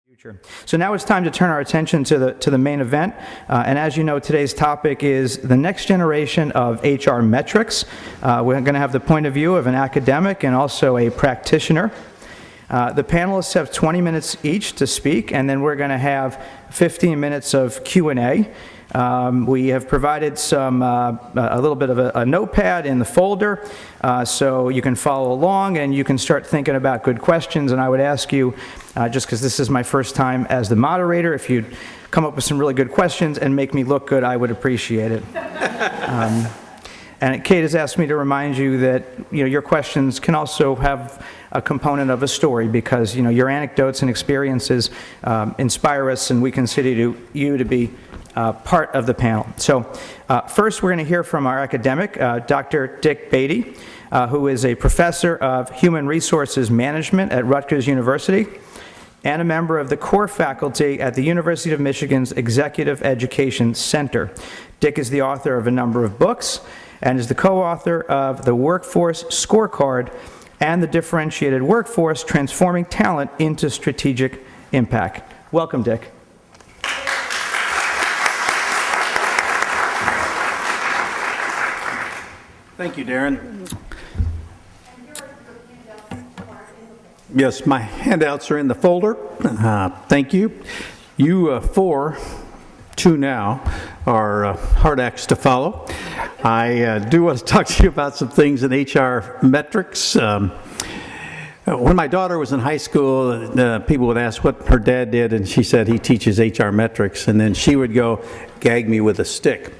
Future. So now it's time to turn our attention to the main event, and as you know, today's topic is the next generation of HR metrics. We're going to have the point of view of an academic and also a practitioner. The panelists have 20 minutes each to speak, and then we're going to have 15 minutes of Q&A. We have provided a little bit of a notepad in the folder, so you can follow along and you can start thinking about good questions. And I would ask you, just because this is my first time as the moderator, if you'd come up with some really good questions and make me look good, I would appreciate it. And Kate has asked me to remind you that your questions can also have a component of a story, because your anecdotes and experiences inspire us, and we consider you to be part of the panel. So first we're going to hear from our academic, Dr. Dick Beatty, who is a professor of human resources management at Rutgers University and a member of the core faculty at the University of Michigan's Executive Education Center. Dick is the author of a number of books and is the co-author of the Workforce Scorecard and the Differentiated Workforce: Transforming Talent into Strategic Impact. Welcome, Dick. Thank you, Darren. Yes, my handouts are in the folder. Thank you. You two now, are hard acts to follow. I do want to talk to you about some things in HR metrics. When my daughter was in high school, people would ask what her dad did, and she said he teaches HR metrics, and then she would go gag me with a stick.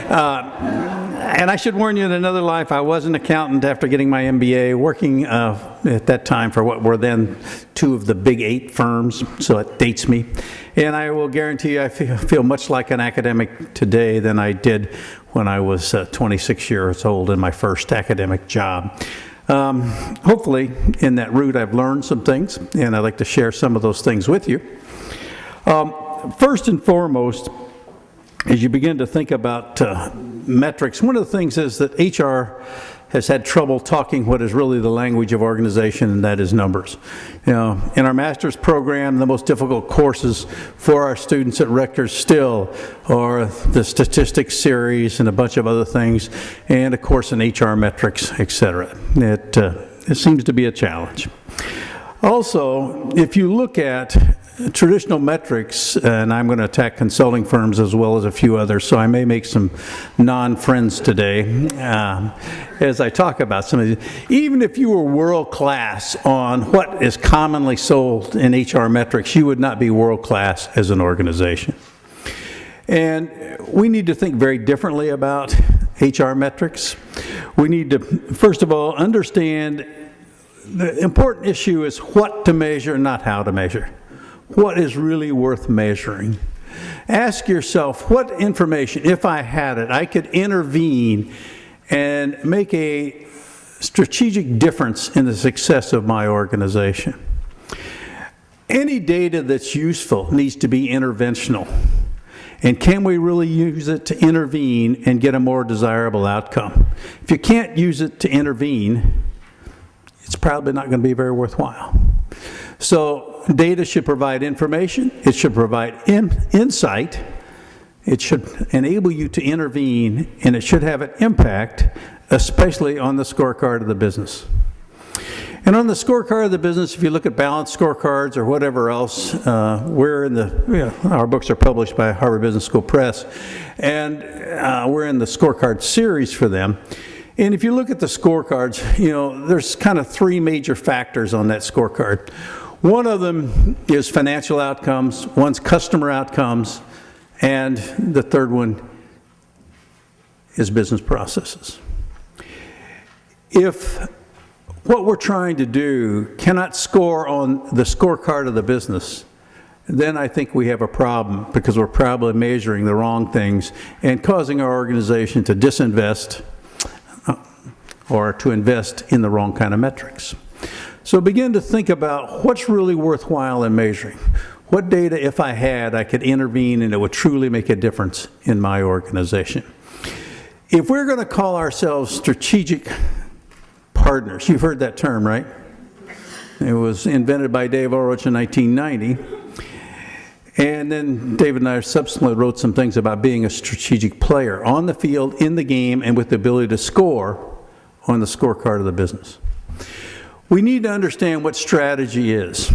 And I should warn you, in another life, I was an accountant after getting my MBA, working at that time for what were then two of the big 8 firms, so it dates me. And I will guarantee you I feel much like an academic today than I did when I was 26 years old in my first academic job. Hopefully, in that route, I've learned some things, and I'd like to share some of those things with you. First and foremost, as you begin to think about metrics, one of the things is that HR has had trouble talking what is really the language of organization, and that is numbers. In our master's program, the most difficult courses for our students at Rutgers still are the statistics series and a bunch of other things, and a course in HR metrics, etc. It seems to be a challenge. Also, if you look at traditional metrics, and I'm going to attack consulting firms as well as a few others, so I may make some non-friends today as I talk about some of these. Even if you were world-class on what is commonly sold in HR metrics, you would not be world-class as an organization. And we need to think very differently about HR metrics. We need to, first of all, understand the important issue is what to measure, not how to measure. What is really worth measuring? Ask yourself, what information, if I had it, I could intervene and make a strategic difference in the success of my organization. Any data that's useful needs to be interventional. And can we really use it to intervene and get a more desirable outcome? If you can't use it to intervene, it's probably not going to be very worthwhile. So data should provide information, it should provide insight, it should enable you to intervene, and it should have an impact, especially on the scorecard of the business. And on the scorecard of the business, if you look at balanced scorecards or whatever else, we're in our books are published by Harvard Business School Press, and we're in the scorecard series for them. And if you look at the scorecards, there's kind of 3 major factors on that scorecard. One of them is financial outcomes, one's customer outcomes, and the third one is business processes. If what we're trying to do cannot score on the scorecard of the business, then I think we have a problem, because we're probably measuring the wrong things and causing our organization to disinvest or to invest in the wrong kind of metrics. So begin to think about what's really worthwhile in measuring. What data, if I had, I could intervene and it would truly make a difference in my organization. If we're going to call ourselves strategic partners, you've heard that term, right? It was invented by Dave Ulrich in 1990. And then David and I subsequently wrote some things about being a strategic player on the field, in the game, and with the ability to score on the scorecard of the business. We need to understand what strategy is.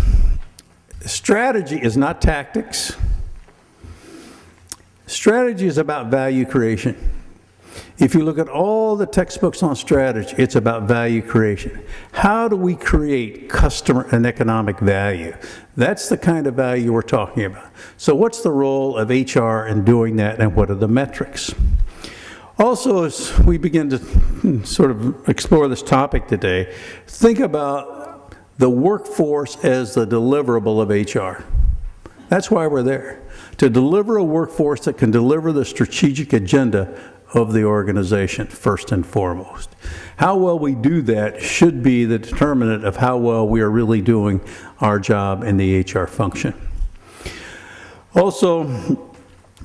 Strategy is not tactics. Strategy is about value creation. If you look at all the textbooks on strategy, it's about value creation. How do we create customer and economic value? That's the kind of value we're talking about. So what's the role of HR in doing that, and what are the metrics? Also, as we begin to sort of explore this topic today, think about the workforce as the deliverable of HR. That's why we're there, to deliver a workforce that can deliver the strategic agenda of the organization, first and foremost. How well we do that should be the determinant of how well we are really doing our job in the HR function. Also,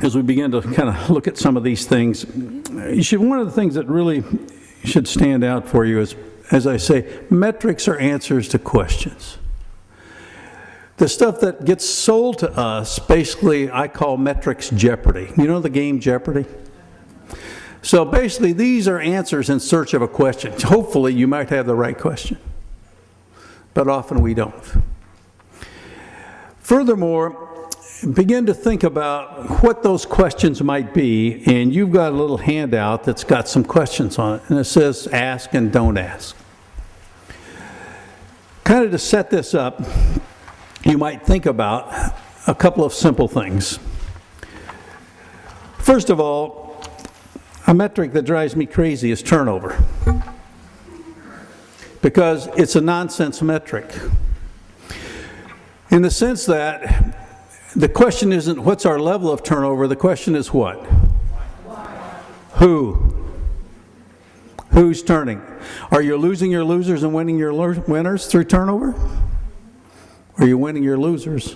as we begin to kind of look at some of these things, one of the things that really should stand out for you is, as I say, metrics are answers to questions. The stuff that gets sold to us, basically, I call metrics Jeopardy. You know the game Jeopardy? So basically, these are answers in search of a question. Hopefully, you might have the right question, but often we don't. Furthermore, begin to think about what those questions might be, and you've got a little handout that's got some questions on it, and it says ask and don't ask. Kind of to set this up, you might think about a couple of simple things. First of all, a metric that drives me crazy is turnover, because it's a nonsense metric, in the sense that the question isn't what's our level of turnover, the question is what? Who's turning? Are you losing your losers and winning your winners through turnover? Or are you winning your losers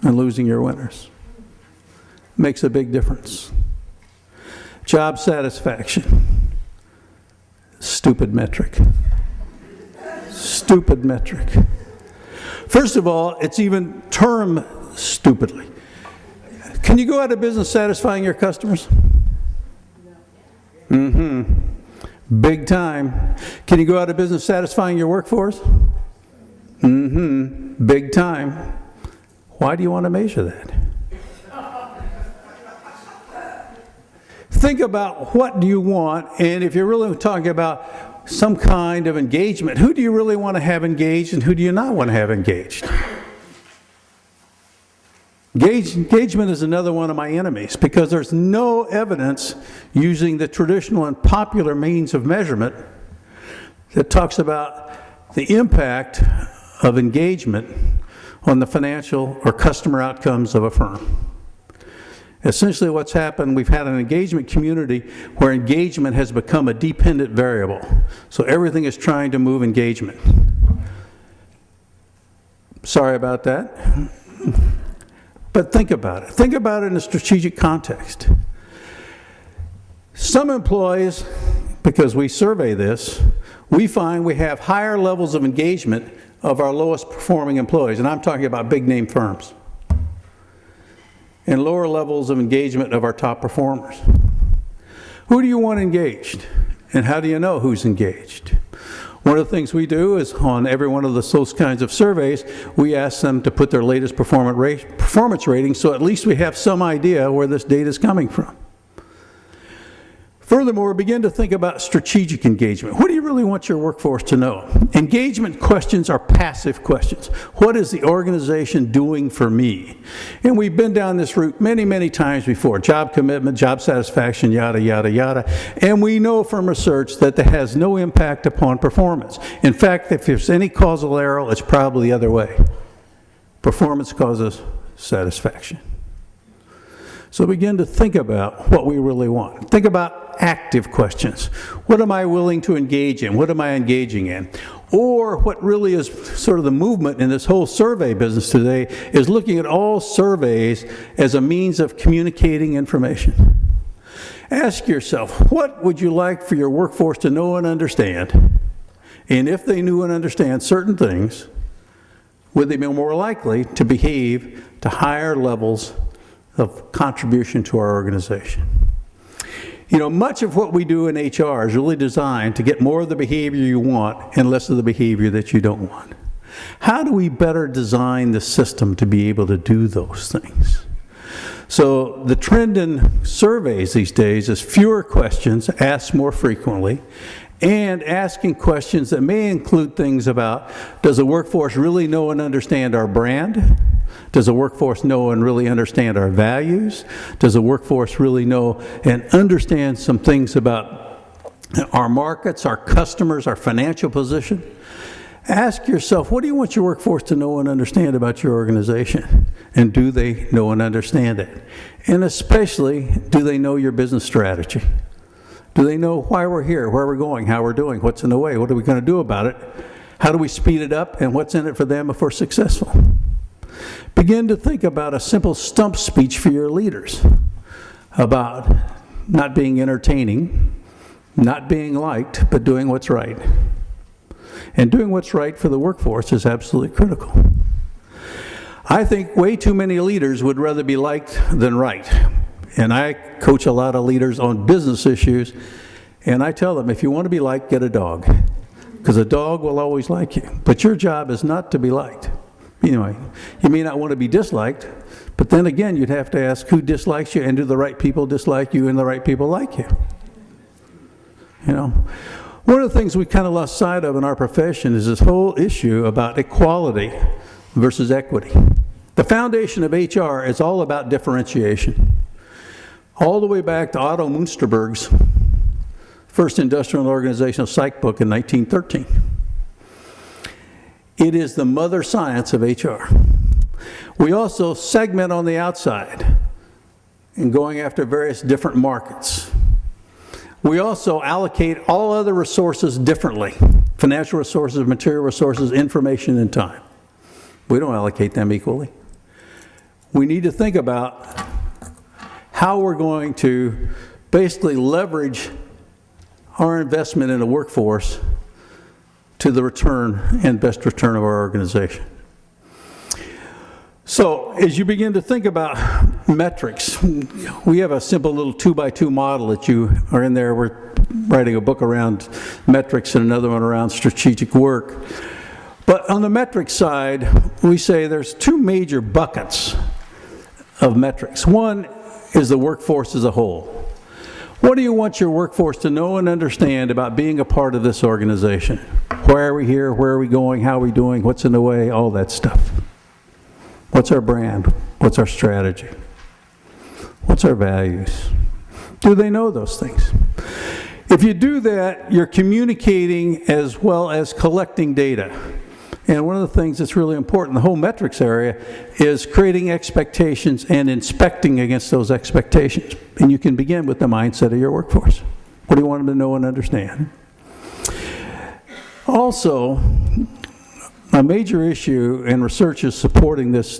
and losing your winners? Makes a big difference. Job satisfaction. Stupid metric. Stupid metric. First of all, it's even termed stupidly. Can you go out of business satisfying your customers? Big time. Can you go out of business satisfying your workforce? Big time. Why do you want to measure that? Think about what do you want, and if you're really talking about some kind of engagement, who do you really want to have engaged and who do you not want to have engaged? Engagement is another one of my enemies, because there's no evidence using the traditional and popular means of measurement that talks about the impact of engagement on the financial or customer outcomes of a firm. Essentially what's happened, we've had an engagement community where engagement has become a dependent variable. So everything is trying to move engagement. Sorry about that. But think about it. Think about it in a strategic context. Some employees, because we survey this, we find we have higher levels of engagement of our lowest performing employees, and I'm talking about big name firms, and lower levels of engagement of our top performers. Who do you want engaged? And how do you know who's engaged? One of the things we do is on every one of those kinds of surveys, we ask them to put their latest performance ratings, so at least we have some idea where this data is coming from. Furthermore, begin to think about strategic engagement. What do you really want your workforce to know? Engagement questions are passive questions. What is the organization doing for me? And we've been down this route many, many times before. Job commitment, job satisfaction, yada, yada, yada. And we know from research that that has no impact upon performance. In fact, if there's any causal error, it's probably the other way. Performance causes satisfaction. So begin to think about what we really want. Think about active questions. What am I willing to engage in? What am I engaging in? Or what really is sort of the movement in this whole survey business today is looking at all surveys as a means of communicating information. Ask yourself, what would you like for your workforce to know and understand? And if they knew and understand certain things, would they be more likely to behave to higher levels of contribution to our organization? You know, much of what we do in HR is really designed to get more of the behavior you want and less of the behavior that you don't want. How do we better design the system to be able to do those things? So the trend in surveys these days is fewer questions, asked more frequently, and asking questions that may include things about, does the workforce really know and understand our brand? Does the workforce know and really understand our values? Does the workforce really know and understand some things about our markets, our customers, our financial position? Ask yourself, what do you want your workforce to know and understand about your organization? And do they know and understand it? And especially, do they know your business strategy? Do they know why we're here, where we're going, how we're doing, what's in the way, what are we going to do about it? How do we speed it up, and what's in it for them if we're successful? Begin to think about a simple stump speech for your leaders about not being entertaining, not being liked, but doing what's right. And doing what's right for the workforce is absolutely critical. I think way too many leaders would rather be liked than right. And I coach a lot of leaders on business issues, and I tell them, if you want to be liked, get a dog. Because a dog will always like you. But your job is not to be liked. Anyway, you may not want to be disliked, but then again, you'd have to ask who dislikes you, and do the right people dislike you, and the right people like you? You know, one of the things we kind of lost sight of in our profession is this whole issue about equality versus equity. The foundation of HR is all about differentiation. All the way back to Otto Munsterberg's first industrial and organizational psych book in 1913. It is the mother science of HR. We also segment on the outside in going after various different markets. We also allocate all other resources differently. Financial resources, material resources, information, and time. We don't allocate them equally. We need to think about how we're going to basically leverage our investment in a workforce to the return and best return of our organization. So as you begin to think about metrics, we have a simple little 2x2 model that you are in there. We're writing a book around metrics and another one around strategic work. But on the metrics side, we say there's two major buckets of metrics. One is the workforce as a whole. What do you want your workforce to know and understand about being a part of this organization? Why are we here? Where are we going? How are we doing? What's in the way? All that stuff. What's our brand? What's our strategy? What's our values? Do they know those things? If you do that, you're communicating as well as collecting data. And one of the things that's really important in the whole metrics area is creating expectations and inspecting against those expectations. And you can begin with the mindset of your workforce. What do you want them to know and understand? Also, a major issue, and research is supporting this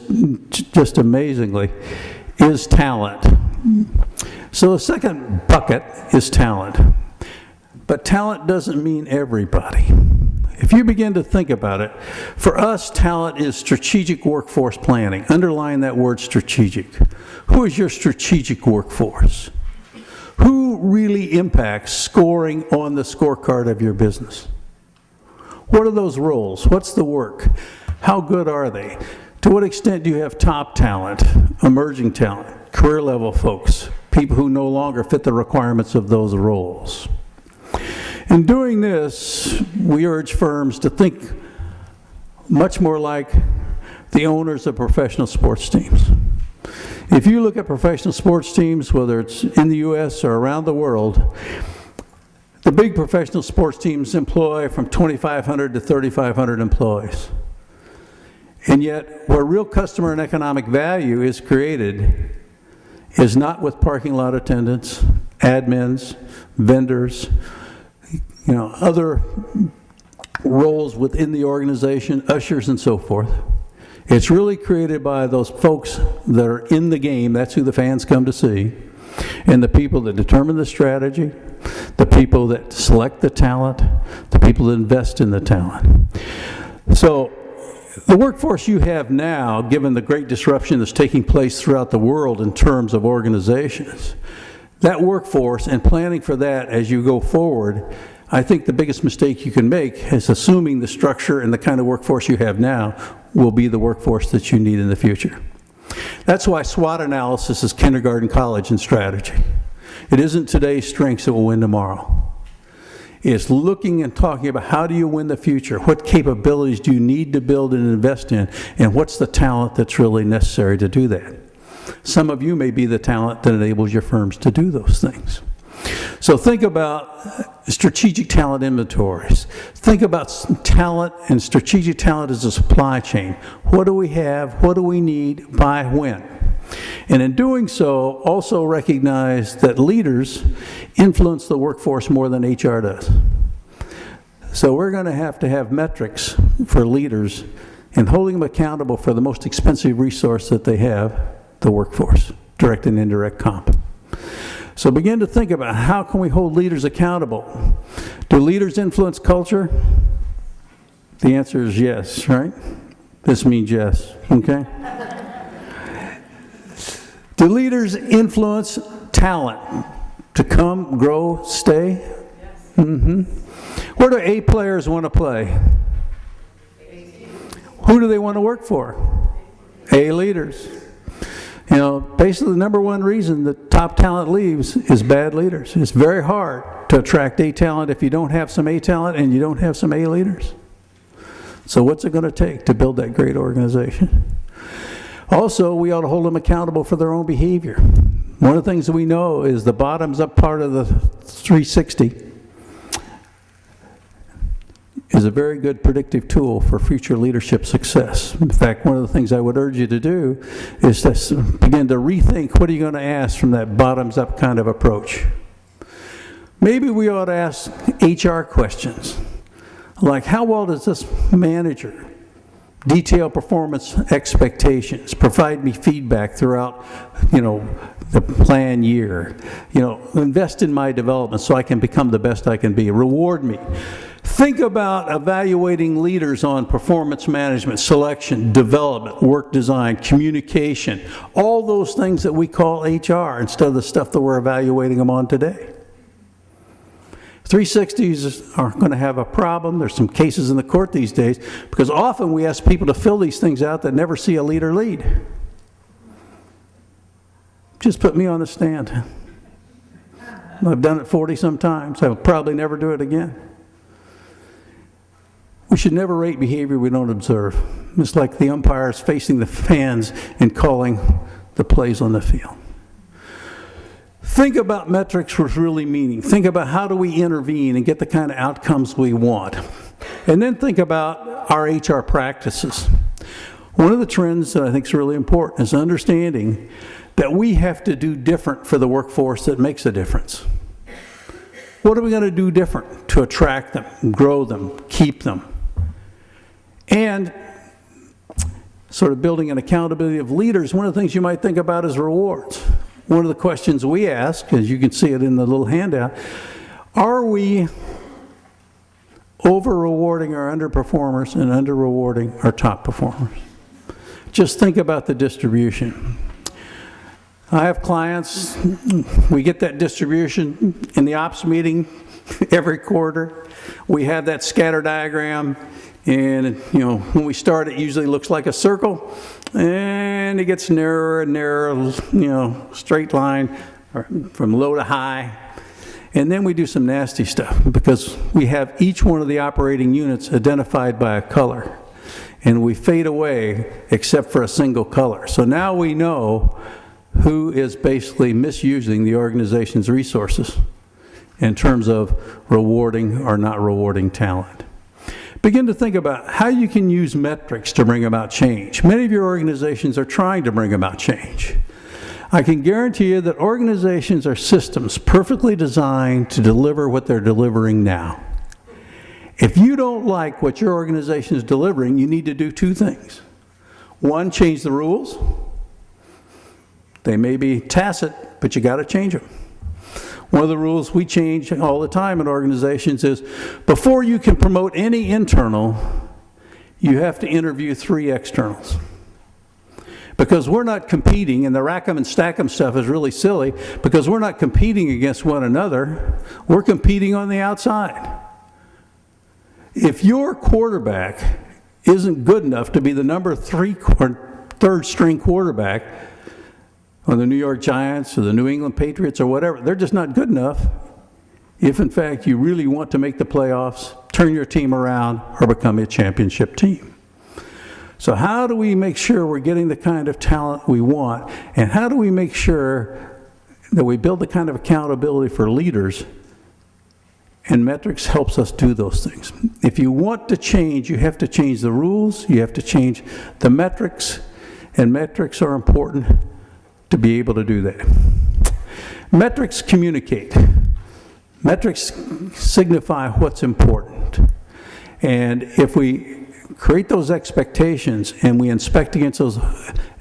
just amazingly, is talent. So the second bucket is talent. But talent doesn't mean everybody. If you begin to think about it, for us, talent is strategic workforce planning. Underline that word strategic. Who is your strategic workforce? Who really impacts scoring on the scorecard of your business? What are those roles? What's the work? How good are they? To what extent do you have top talent, emerging talent, career level folks, people who no longer fit the requirements of those roles? In doing this, we urge firms to think much more like the owners of professional sports teams. If you look at professional sports teams, whether it's in the U.S. or around the world, the big professional sports teams employ from 2,500 to 3,500 employees. And yet, where real customer and economic value is created is not with parking lot attendants, admins, vendors, other roles within the organization, ushers and so forth. It's really created by those folks that are in the game. That's who the fans come to see. And the people that determine the strategy, the people that select the talent, the people that invest in the talent. So The workforce you have now, given the great disruption that's taking place throughout the world in terms of organizations, that workforce and planning for that as you go forward, I think the biggest mistake you can make is assuming the structure and the kind of workforce you have now will be the workforce that you need in the future. That's why SWOT analysis is kindergarten, college, and strategy. It isn't today's strengths that will win tomorrow. It's looking and talking about how do you win the future, what capabilities do you need to build and invest in, and what's the talent that's really necessary to do that. Some of you may be the talent that enables your firms to do those things. So think about strategic talent inventories. Think about talent and strategic talent as a supply chain. What do we have? What do we need? By when? And in doing so, also recognize that leaders influence the workforce more than HR does. So we're going to have metrics for leaders and holding them accountable for the most expensive resource that they have, the workforce, direct and indirect comp. So begin to think about how can we hold leaders accountable. Do leaders influence culture? The answer is yes, right? This means yes, okay? Do leaders influence talent to come, grow, stay? Yes. Mm-hmm. Where do A players want to play? Who do they want to work for? A leaders. You know, basically the number one reason that top talent leaves is bad leaders. It's very hard to attract A talent if you don't have some A talent and you don't have some A leaders. So what's it going to take to build that great organization? Also, we ought to hold them accountable for their own behavior. One of the things that we know is the bottoms-up part of the 360 is a very good predictive tool for future leadership success. In fact, one of the things I would urge you to do is to begin to rethink what are you going to ask from that bottoms-up kind of approach. Maybe we ought to ask HR questions, like how well does this manager detail performance expectations, provide me feedback throughout, the plan year, invest in my development so I can become the best I can be, reward me. Think about evaluating leaders on performance management, selection, development, work design, communication, all those things that we call HR instead of the stuff that we're evaluating them on today. 360s are going to have a problem. There's some cases in the court these days because often we ask people to fill these things out that never see a leader lead. Just put me on the stand. I've done it 40-some times. I'll probably never do it again. We should never rate behavior we don't observe. It's like the umpires facing the fans and calling the plays on the field. Think about metrics with really meaning. Think about how do we intervene and get the kind of outcomes we want. And then think about our HR practices. One of the trends that I think is really important is understanding that we have to do different for the workforce that makes a difference. What are we going to do different to attract them, grow them, keep them? And sort of building an accountability of leaders, one of the things you might think about is rewards. One of the questions we ask, as you can see it in the little handout, are we over-rewarding our underperformers and under-rewarding our top performers? Just think about the distribution. I have clients, we get that distribution in the ops meeting every quarter. We have that scatter diagram, and when we start, it usually looks like a circle, and it gets narrower and narrower, straight line from low to high. And then we do some nasty stuff because we have each one of the operating units identified by a color, and we fade away except for a single color. So now we know who is basically misusing the organization's resources in terms of rewarding or not rewarding talent. Begin to think about how you can use metrics to bring about change. Many of your organizations are trying to bring about change. I can guarantee you that organizations are systems perfectly designed to deliver what they're delivering now. If you don't like what your organization is delivering, you need to do two things. One, change the rules. They may be tacit, but you got to change them. One of the rules we change all the time in organizations is before you can promote any internal, you have to interview 3 externals. Because we're not competing, and the rack 'em and stack 'em stuff is really silly, because we're not competing against one another, we're competing on the outside. If your quarterback isn't good enough to be the number 3 or 3rd string quarterback on the New York Giants or the New England Patriots or whatever, they're just not good enough. If in fact you really want to make the playoffs, turn your team around, or become a championship team. So how do we make sure we're getting the kind of talent we want? And how do we make sure that we build the kind of accountability for leaders? And metrics helps us do those things. If you want to change, you have to change the rules, you have to change the metrics, and metrics are important to be able to do that. Metrics communicate. Metrics signify what's important. And if we create those expectations and we inspect against those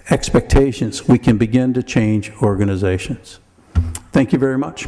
expectations, we can begin to change organizations. Thank you very much.